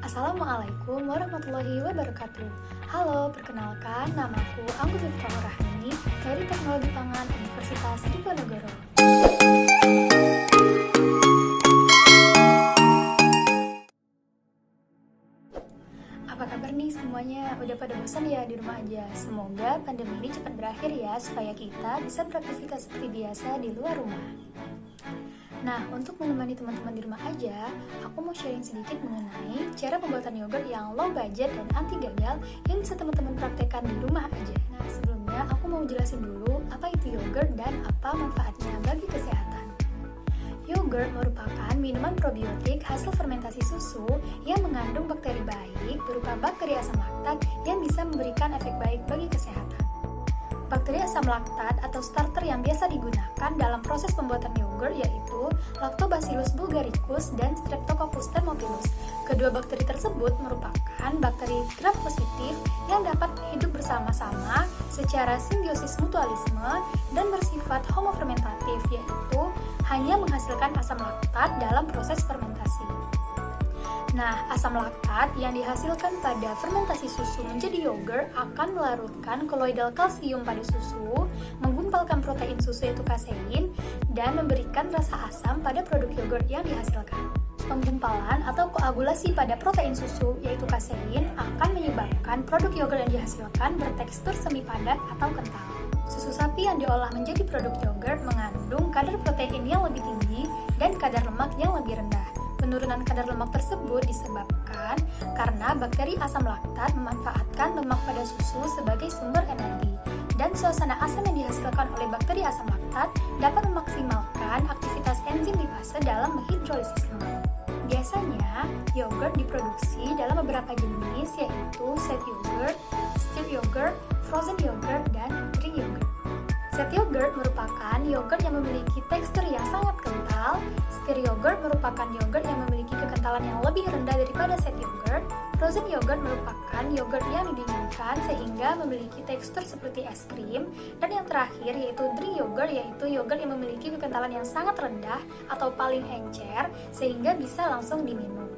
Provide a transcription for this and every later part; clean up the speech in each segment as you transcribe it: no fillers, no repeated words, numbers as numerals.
Assalamualaikum warahmatullahi wabarakatuh. Halo, perkenalkan namaku Anggun Miftahul Rahmi dari Teknologi Pangan Universitas Diponegoro. Apa kabar nih semuanya? Udah pada bosan ya di rumah aja? Semoga pandemi ini cepat berakhir ya, supaya kita bisa beraktivitas seperti biasa di luar rumah. Nah, untuk menemani teman-teman di rumah aja, aku mau sharing sedikit mengenai cara pembuatan yogurt yang low budget dan anti gagal yang bisa teman-teman praktekkan di rumah aja. Nah, sebelumnya aku mau jelasin dulu apa itu yogurt dan apa manfaatnya bagi kesehatan. Yogurt merupakan minuman probiotik hasil fermentasi susu yang mengandung bakteri baik berupa bakteri asam laktat yang bisa memberikan efek baik bagi kesehatan. Bakteri asam laktat atau starter yang biasa digunakan dalam proses pembuatan yogurt yaitu Lactobacillus bulgaricus dan Streptococcus thermophilus. Kedua bakteri tersebut merupakan bakteri gram positif yang dapat hidup bersama-sama secara simbiosis mutualisme dan bersifat homofermentatif, yaitu hanya menghasilkan asam laktat dalam proses fermentasi. Nah, asam laktat yang dihasilkan pada fermentasi susu menjadi yogurt akan melarutkan koloidal kalsium pada susu, menggumpalkan protein susu yaitu kasein, dan memberikan rasa asam pada produk yogurt yang dihasilkan. Penggumpalan atau koagulasi pada protein susu yaitu kasein akan menyebabkan produk yogurt yang dihasilkan bertekstur semi padat atau kental. Susu sapi yang diolah menjadi produk yogurt mengandung kadar protein yang lebih tinggi dan kadar lemak yang lebih rendah. Penurunan kadar lemak tersebut disebabkan karena bakteri asam laktat memanfaatkan lemak pada susu sebagai sumber energi, dan suasana asam yang dihasilkan oleh bakteri asam laktat dapat memaksimalkan aktivitas enzim lipase dalam menghidrolisis lemak. Biasanya, yogurt diproduksi dalam beberapa jenis yaitu set yogurt, stir yogurt, frozen yogurt, dan drink yogurt. Set yogurt merupakan yogurt yang memiliki tekstur yang sangat kental. Stir yogurt merupakan yogurt yang memiliki kekentalan yang lebih rendah daripada set yogurt. Frozen yogurt merupakan yogurt yang didinginkan sehingga memiliki tekstur seperti es krim. Dan yang terakhir yaitu drink yogurt, yaitu yogurt yang memiliki kekentalan yang sangat rendah atau paling encer sehingga bisa langsung diminum.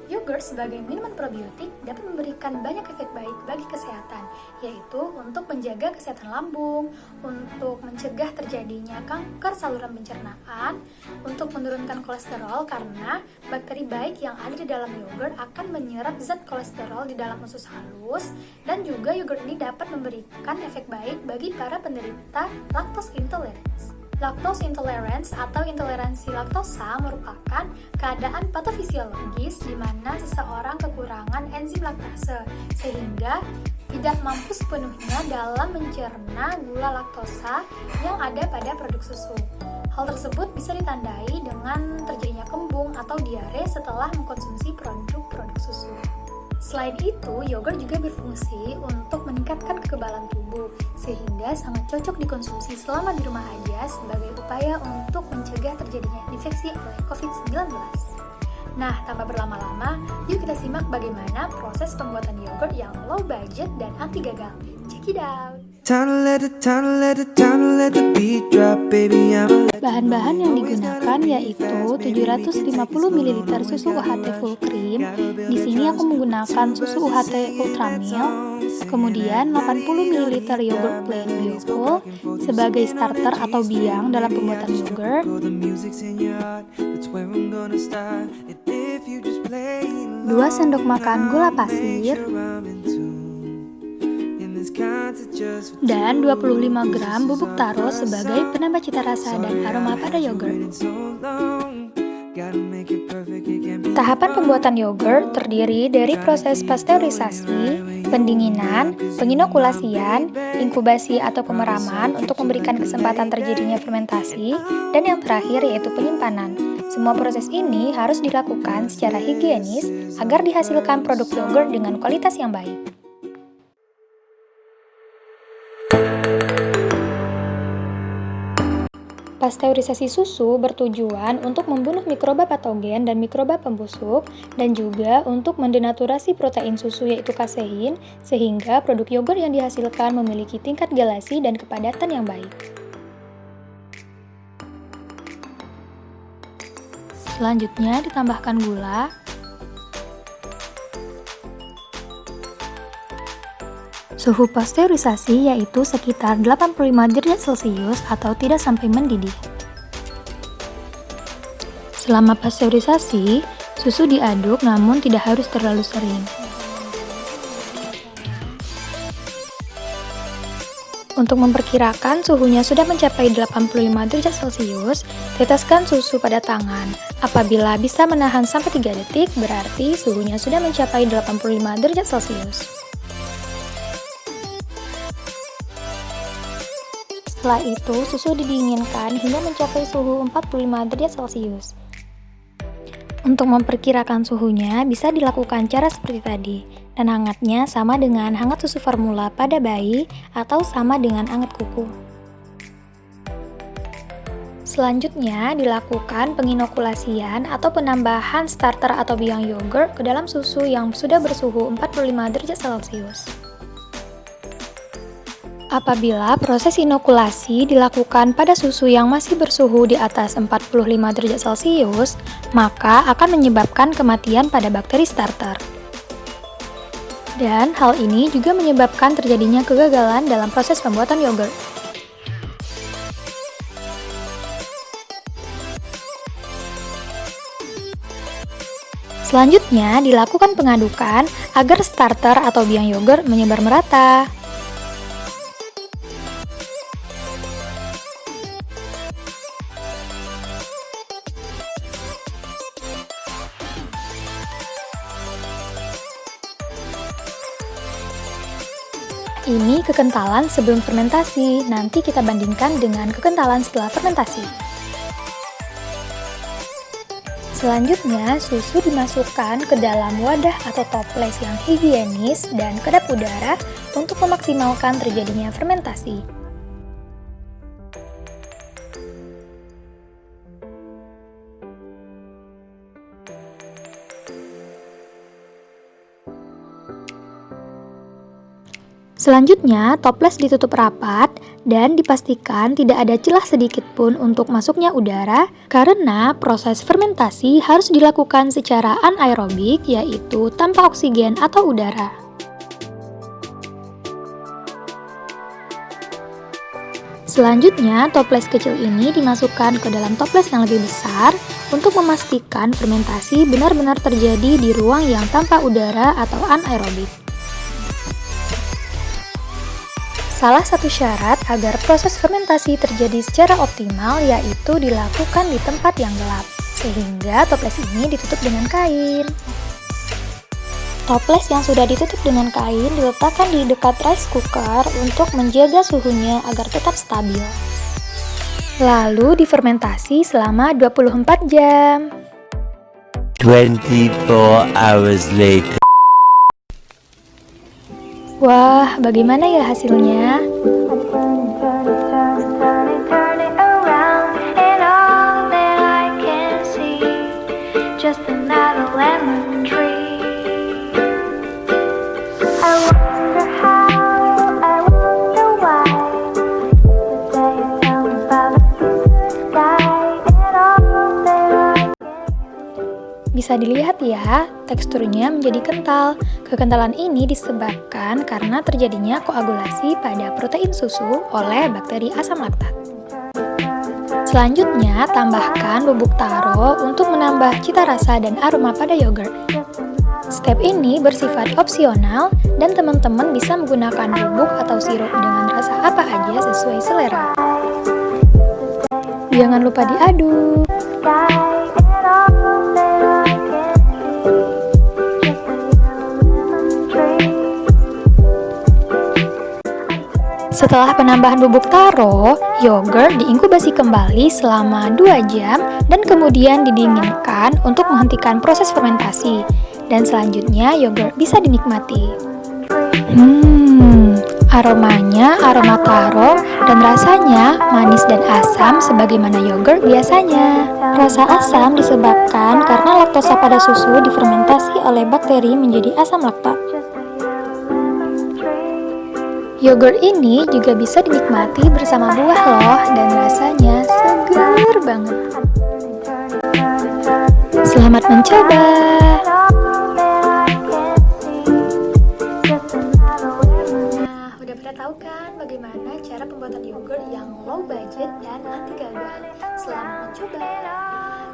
Yogurt sebagai minuman probiotik dapat memberikan banyak efek baik bagi kesehatan, yaitu untuk menjaga kesehatan lambung, untuk mencegah terjadinya kanker saluran pencernaan, untuk menurunkan kolesterol karena bakteri baik yang ada di dalam yogurt akan menyerap zat kolesterol di dalam usus halus, dan juga yogurt ini dapat memberikan efek baik bagi para penderita lactose intolerance. Lactose intolerance atau intoleransi laktosa merupakan keadaan patofisiologis di mana seseorang kekurangan enzim laktase sehingga tidak mampu sepenuhnya dalam mencerna gula laktosa yang ada pada produk susu. Hal tersebut bisa ditandai dengan terjadinya kembung atau diare setelah mengkonsumsi produk-produk susu. Selain itu, yogurt juga berfungsi untuk meningkatkan kekebalan tubuh, sehingga sangat cocok dikonsumsi selama di rumah aja sebagai upaya untuk mencegah terjadinya infeksi oleh COVID-19. Nah, tanpa berlama-lama, yuk kita simak bagaimana proses pembuatan yogurt yang low budget dan anti gagal. Check it out! Bahan-bahan yang digunakan yaitu 750 ml susu UHT full cream. Di sini aku menggunakan susu UHT Ultra Milk. Kemudian 80 ml yogurt plain Biofull sebagai starter atau biang dalam pembuatan yogurt. 2 sendok makan gula pasir. Dan 25 gram bubuk taro sebagai penambah cita rasa dan aroma pada yogurt. Tahapan pembuatan yogurt terdiri dari proses pasteurisasi, pendinginan, penginokulasian, inkubasi atau pemeraman untuk memberikan kesempatan terjadinya fermentasi, dan yang terakhir yaitu penyimpanan. Semua proses ini harus dilakukan secara higienis agar dihasilkan produk yogurt dengan kualitas yang baik. Pasteurisasi susu bertujuan untuk membunuh mikroba patogen dan mikroba pembusuk, dan juga untuk mendenaturasi protein susu yaitu kasein, sehingga produk yogurt yang dihasilkan memiliki tingkat gelasi dan kepadatan yang baik. Selanjutnya ditambahkan gula, Suhu pasteurisasi yaitu sekitar 85 derajat Celcius atau tidak sampai mendidih. Selama pasteurisasi, susu diaduk namun tidak harus terlalu sering. Untuk memperkirakan suhunya sudah mencapai 85 derajat Celcius, teteskan susu pada tangan. Apabila bisa menahan sampai 3 detik, berarti suhunya sudah mencapai 85 derajat Celcius. Setelah itu, susu didinginkan hingga mencapai suhu 45 derajat Celcius. Untuk memperkirakan suhunya, bisa dilakukan cara seperti tadi. Dan hangatnya sama dengan hangat susu formula pada bayi atau sama dengan hangat kuku. Selanjutnya, dilakukan penginokulasian atau penambahan starter atau biang yogurt ke dalam susu yang sudah bersuhu 45 derajat Celcius. Apabila proses inokulasi dilakukan pada susu yang masih bersuhu di atas 45 derajat Celcius, maka akan menyebabkan kematian pada bakteri starter. Dan hal ini juga menyebabkan terjadinya kegagalan dalam proses pembuatan yogurt. Selanjutnya, dilakukan pengadukan agar starter atau biang yogurt menyebar merata. Ini kekentalan sebelum fermentasi, nanti kita bandingkan dengan kekentalan setelah fermentasi. Selanjutnya, susu dimasukkan ke dalam wadah atau toples yang higienis dan kedap udara untuk memaksimalkan terjadinya fermentasi. Selanjutnya, toples ditutup rapat dan dipastikan tidak ada celah sedikit pun untuk masuknya udara karena proses fermentasi harus dilakukan secara anaerobik, yaitu tanpa oksigen atau udara. Selanjutnya, toples kecil ini dimasukkan ke dalam toples yang lebih besar untuk memastikan fermentasi benar-benar terjadi di ruang yang tanpa udara atau anaerobik. Salah satu syarat agar proses fermentasi terjadi secara optimal yaitu dilakukan di tempat yang gelap, sehingga toples ini ditutup dengan kain. Toples yang sudah ditutup dengan kain diletakkan di dekat rice cooker untuk menjaga suhunya agar tetap stabil. Lalu difermentasi selama 24 jam. 24 hours later. Wah, bagaimana ya hasilnya? Bisa dilihat ya, teksturnya menjadi kental. Kekentalan ini disebabkan karena terjadinya koagulasi pada protein susu oleh bakteri asam laktat. Selanjutnya, tambahkan bubuk taro untuk menambah cita rasa dan aroma pada yogurt. Step ini bersifat opsional dan teman-teman bisa menggunakan bubuk atau sirup dengan rasa apa aja sesuai selera. Jangan lupa diaduk. Setelah penambahan bubuk taro, yogurt diinkubasi kembali selama 2 jam dan kemudian didinginkan untuk menghentikan proses fermentasi. Dan selanjutnya yogurt bisa dinikmati. Aromanya aroma taro dan rasanya manis dan asam sebagaimana yogurt biasanya. Rasa asam disebabkan karena laktosa pada susu difermentasi oleh bakteri menjadi asam laktat. Yogurt ini juga bisa dinikmati bersama buah loh dan rasanya segar banget. Selamat mencoba! bagaimana cara pembuatan yogurt yang low budget dan anti gagal. Selamat mencoba.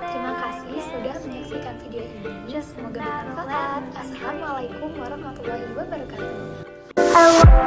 Terima kasih sudah menyaksikan video ini. Semoga bermanfaat. Assalamualaikum warahmatullahi wabarakatuh.